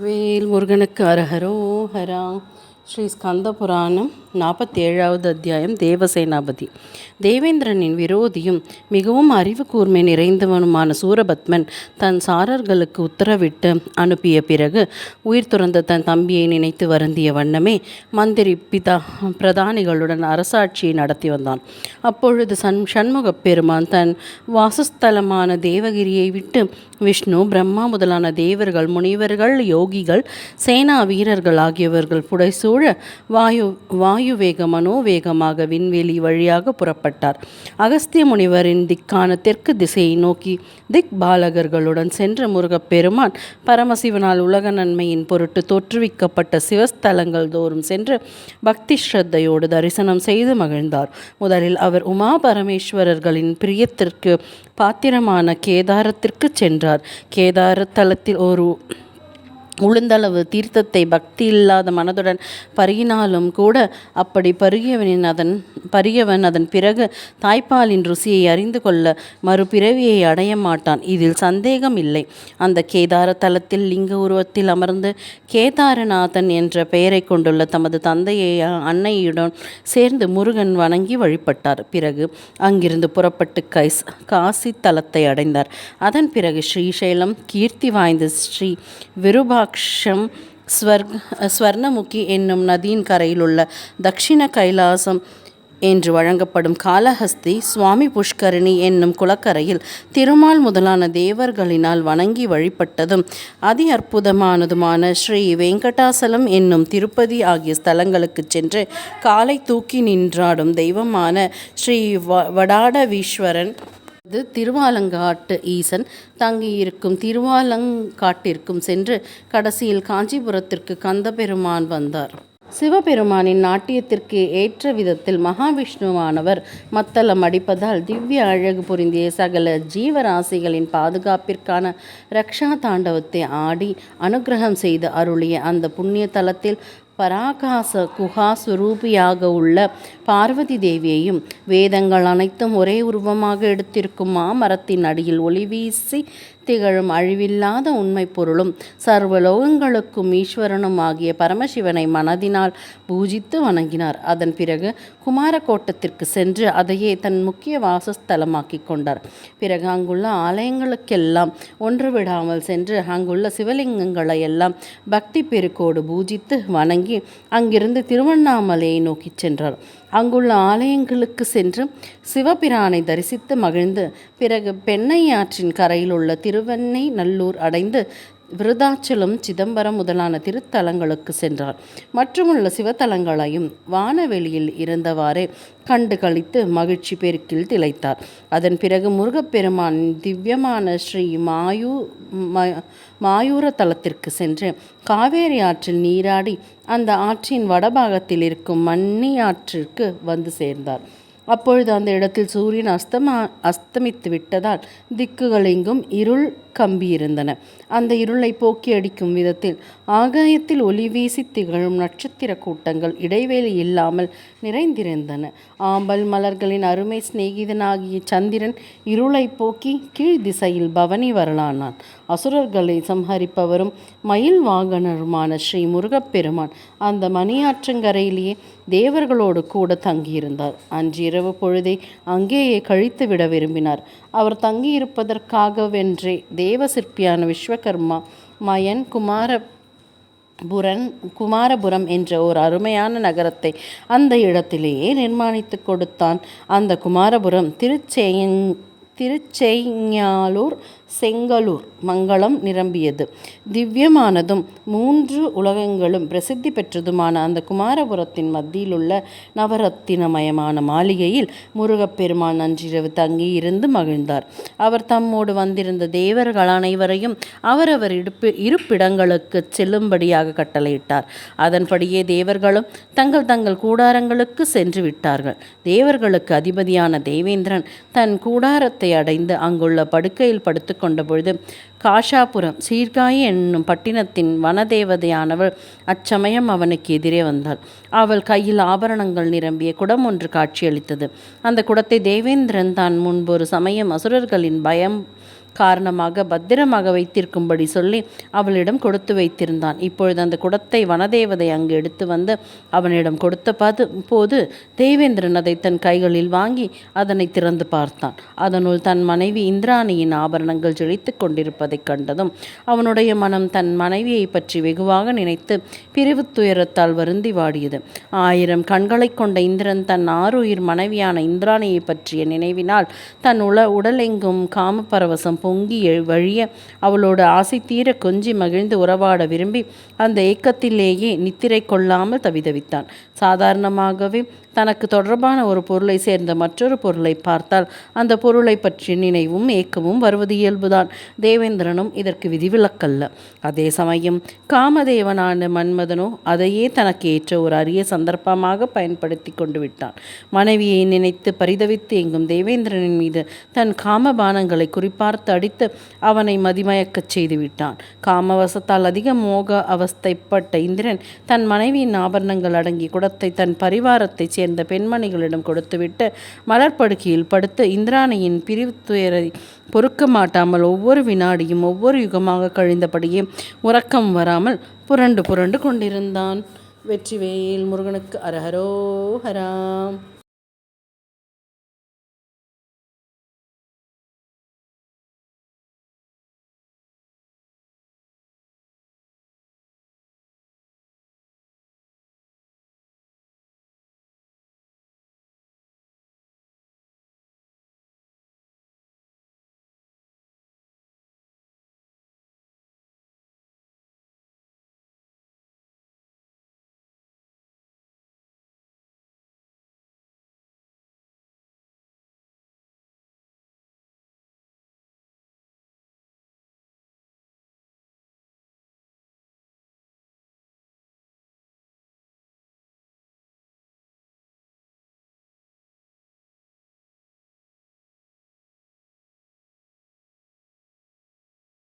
வேல் முருகனுக்கு அரஹரோஹரா. ஸ்ரீ ஸ்கந்த புராணம் 47வது அத்தியாயம். தேவசேனாபதி. தேவேந்திரனின் விரோதியும் மிகவும் அறிவு கூர்மை நிறைந்தவனுமான சூரபத்மன் தன் சாரர்களுக்கு உத்தரவிட்டு அனுப்பிய பிறகு உயிர் துறந்த தன் தம்பியை நினைத்து வருந்திய வண்ணமே மந்திரி பிரதானிகளுடன் அரசாட்சியை நடத்தி வந்தான். அப்பொழுது சண்முகப் பெருமான் தன் வாசஸ்தலமான தேவகிரியை விட்டு விஷ்ணு, பிரம்மா முதலான தேவர்கள், முனிவர்கள், யோகிகள், சேனா வீரர்கள் ஆகியவர்கள் புடைசூழ வாயு வேக மனோவேகமாக விண்வெளி வழியாக புறப்பட்டார். அகஸ்திய முனிவரின் திக்கான தெற்கு திசையை நோக்கி திக் பாலகர்களுடன் சென்ற முருகப்பெருமான் பரமசிவனால் உலக நன்மையின் பொருட்டு தோற்றுவிக்கப்பட்ட சிவஸ்தலங்கள் தோறும் சென்று பக்தி ஸ்ரத்தையோடு தரிசனம் செய்து மகிழ்ந்தார். முதலில் அவர் உமா பரமேஸ்வரர்களின் பிரியத்திற்கு பாத்திரமான கேதாரத்திற்கு சென்றார். கேதார தலத்தில் ஒரு உளுந்தளவு தீர்த்தத்தை பக்தி இல்லாத மனதுடன் பருகினாலும் கூட அப்படி பருகியவன் அதன் பிறகு தாய்ப்பாலின் ருசியை அறிந்து கொள்ள மறுபிறவியை அடைய மாட்டான். இதில் சந்தேகம் இல்லை. அந்த கேதார தலத்தில் லிங்க உருவத்தில் அமர்ந்து கேதாரநாதன் என்ற பெயரை கொண்டுள்ள தமது தந்தையை அன்னையுடன் சேர்ந்து முருகன் வணங்கி வழிபட்டார். பிறகு அங்கிருந்து புறப்பட்டு காசி தலத்தை அடைந்தார். அதன் பிறகு ஸ்ரீசைலம், கீர்த்தி வாய்ந்த ஸ்ரீ விருபாக்ஷம், ஸ்வர்ணமுகி என்னும் நதியின் கரையில் உள்ள தக்ஷிண கைலாசம் என்று வழங்கப்படும் காளஹஸ்தி, சுவாமி புஷ்கரணி என்னும் குளக்கரையில் திருமால் முதலான தேவர்களினால் வணங்கி வழிபட்டதும் அதி அற்புதமானதுமான ஸ்ரீ வெங்கடாசலம் என்னும் திருப்பதி ஆகிய ஸ்தலங்களுக்கு சென்று காலை தூக்கி நின்றாடும் தெய்வமான ஸ்ரீ வடாடவீஸ்வரன், திருவாலங்காட்டு ஈசன் தங்கியிருக்கும் திருவாலங்காட்டிற்கும் சென்று கடைசியில் காஞ்சிபுரத்திற்கு கந்தபெருமான் வந்தார். சிவபெருமானின் நாட்டியத்திற்கு ஏற்ற விதத்தில் மகாவிஷ்ணுவானவர் மத்தளம் அடிப்பதால் திவ்ய அழகு பொருந்திய சகல ஜீவராசிகளின் பாதுகாப்பிற்கான ரக்ஷா தாண்டவத்தை ஆடி அனுகிரகம் செய்து அருளிய அந்த புண்ணிய தலத்தில் பராகாச குஹாஸ்வரூபியாக உள்ள பார்வதி தேவியையும் வேதங்கள் அனைத்தும் ஒரே உருவமாக எடுத்திருக்கும் மாமரத்தின் அடியில் ஒளி வீசி திகழும் அழிவில்லாத உண்மை பொருளும் சர்வலோகங்களுக்கும் ஈஸ்வரனும் ஆகிய பரமசிவனை மனதினால் பூஜித்து வணங்கினார். அதன் பிறகு குமாரகோட்டத்திற்கு சென்று அதையே தன் முக்கிய வாசஸ்தலமாக்கி கொண்டார். பிறகு அங்குள்ள ஆலயங்களுக்கெல்லாம் ஒன்று விடாமல் சென்று அங்குள்ள சிவலிங்கங்களை எல்லாம் பக்தி பெருக்கோடு பூஜித்து வணங்கி அங்கிருந்து திருவண்ணாமலையை நோக்கி சென்றார். அங்குள்ள ஆலயங்களுக்கு சென்று சிவபிரானை தரிசித்து மகிழ்ந்து பிறகு பெண்ணை ஆற்றின் கரையில் உள்ள திருவெண்ணை நல்லூர் அடைந்து விருதாச்சலம், சிதம்பரம் முதலான திருத்தலங்களுக்கு சென்றார். மற்றுமுள்ள சிவத்தலங்களையும் வானவெளியில் இருந்தவாறே கண்டு கழித்து மகிழ்ச்சி பெருக்கில் திளைத்தார். அதன் பிறகு முருகப்பெருமான் திவ்யமான ஸ்ரீ மாயூர தலத்திற்கு சென்று காவேரி ஆற்றில் நீராடி அந்த ஆற்றின் வடபாகத்தில் இருக்கும் மன்னி ஆற்றிற்கு வந்து சேர்ந்தார். அப்பொழுது அந்த இடத்தில் சூரியன் அஸ்தமித்து விட்டதால் திக்குகள் எங்கும் இருள் கம்பியிருந்தன. அந்த இருளை போக்கி அடிக்கும் விதத்தில் ஆகாயத்தில் ஒளி வீசி திகழும் நட்சத்திர கூட்டங்கள் இடைவேளை இல்லாமல் நிறைந்திருந்தன. ஆம்பல் மலர்களின் அருமை சிநேகிதனாகிய சந்திரன் இருளை போக்கி கீழ் திசையில் பவனி வரலானான். அசுரர்களை சம்ஹரிப்பவரும் மயில் வாகனருமான ஸ்ரீ முருகப்பெருமான் அந்த மணியாற்றங்கரையிலேயே தேவர்களோடு கூட தங்கியிருந்தார். அன்று இரவு பொழுதை அங்கேயே கழித்து விட விரும்பினார். அவர் தங்கியிருப்பதற்காகவென்றே தேவ சிற்பியான விஸ்வகர்மா மயன் குமாரபுரம் என்ற ஒரு அருமையான நகரத்தை அந்த இடத்திலேயே நிர்மாணித்து கொடுத்தான். அந்த குமாரபுரம் திருச்செய்ஞாலூர், செங்கலூர் மங்களம் நிரம்பியது. திவ்யமானதும் 3 உலகங்களும் பிரசித்தி பெற்றதுமான அந்த குமாரபுரத்தின் மத்தியிலுள்ள நவரத்தினமயமான மாளிகையில் முருகப்பெருமான் அன்றிரவு தங்கி இருந்து மகிழ்ந்தார். அவர் தம்மோடு வந்திருந்த தேவர்கள் அனைவரையும் அவரவர் இருப்பிடங்களுக்கு செல்லும்படியாக கட்டளையிட்டார். அதன்படியே தேவர்களும் தங்கள் கூடாரங்களுக்கு சென்று விட்டார்கள். தேவர்களுக்கு அதிபதியான தேவேந்திரன் தன் கூடாரத்தை அடைந்து அங்குள்ள படுக்கையில் படுத்து கொண்ட பொழுது காஷாபுரம் சீர்காழி என்னும் பட்டினத்தின் வனதேவதையானவள் அச்சமயம் அவனுக்கு எதிரே வந்தாள். அவள் கையில் ஆபரணங்கள் நிரம்பிய குடம் ஒன்று காட்சியளித்தது. அந்த குடத்தை தேவேந்திரன் தான் முன்பொரு சமயம் அசுரர்களின் காரணமாக பத்திரமாக வைத்திருக்கும்படி சொல்லி அவளிடம் கொடுத்து வைத்திருந்தான். இப்பொழுது அந்த குடத்தை வனதேவதை அங்கு எடுத்து வந்து அவனிடம் கொடுத்த போது தேவேந்திரன் அதை தன் கைகளில் வாங்கி அதனை திறந்து பார்த்தான். அதனுள் தன் மனைவி இந்திராணியின் ஆபரணங்கள் ஜொலித்து கொண்டிருப்பதைக் கண்டதும் அவனுடைய மனம் தன் மனைவியை பற்றி வெகுவாக நினைத்து பிரிவு துயரத்தால் வருந்தி வாடியது. 1000 கண்களை கொண்ட இந்திரன் தன் ஆருயிர் மனைவியான இந்திராணியை பற்றிய நினைவினால் தன் உடலெங்கும் காமப்பரவசம் பொங்கி வழிய அவளோடு ஆசை தீர கொஞ்சி மகிழ்ந்து உறவாட விரும்பி அந்த ஏக்கத்திலேயே நித்திரை கொள்ளாமல் தவிதவித்தான். சாதாரணமாகவே தனக்கு தொடர்பான ஒரு பொருளை சேர்ந்த மற்றொரு பொருளை பார்த்தால் அந்த பொருளை பற்றிய நினைவும் ஏக்கமும் வருவது இயல்புதான். தேவேந்திரனும் இதற்கு விதிவிலக்கல்ல. அதே சமயம் காமதேவனான மன்மதனோ அதையே தனக்கு ஏற்ற ஒரு அரிய சந்தர்ப்பமாக பயன்படுத்தி கொண்டு விட்டான். மனைவியை நினைத்து பரிதவித்து எங்கும் தேவேந்திரனின் மீது தன் காமபானங்களை குறிப்பார்த்து அடித்து அவனை மதிமயக்கச் செய்து விட்டான். காமவசத்தால் அதிக மோக அவஸ்தைப்பட்ட இந்திரன் தன் மனைவியின் ஆபரணங்கள் அடங்கி குடத்தை தன் பரிவாரத்தைச் சேர்ந்த பெண்மணிகளிடம் கொடுத்துவிட்டு மலர்படுக்கையில் படுத்து இந்திராணியின் பிரிவு துயரை பொறுக்க மாட்டாமல் ஒவ்வொரு வினாடியும் ஒவ்வொரு யுகமாக கழிந்தபடியே உறக்கம் வராமல் புரண்டு கொண்டிருந்தான். வெற்றிவேல் முருகனுக்கு அரஹரோஹரா.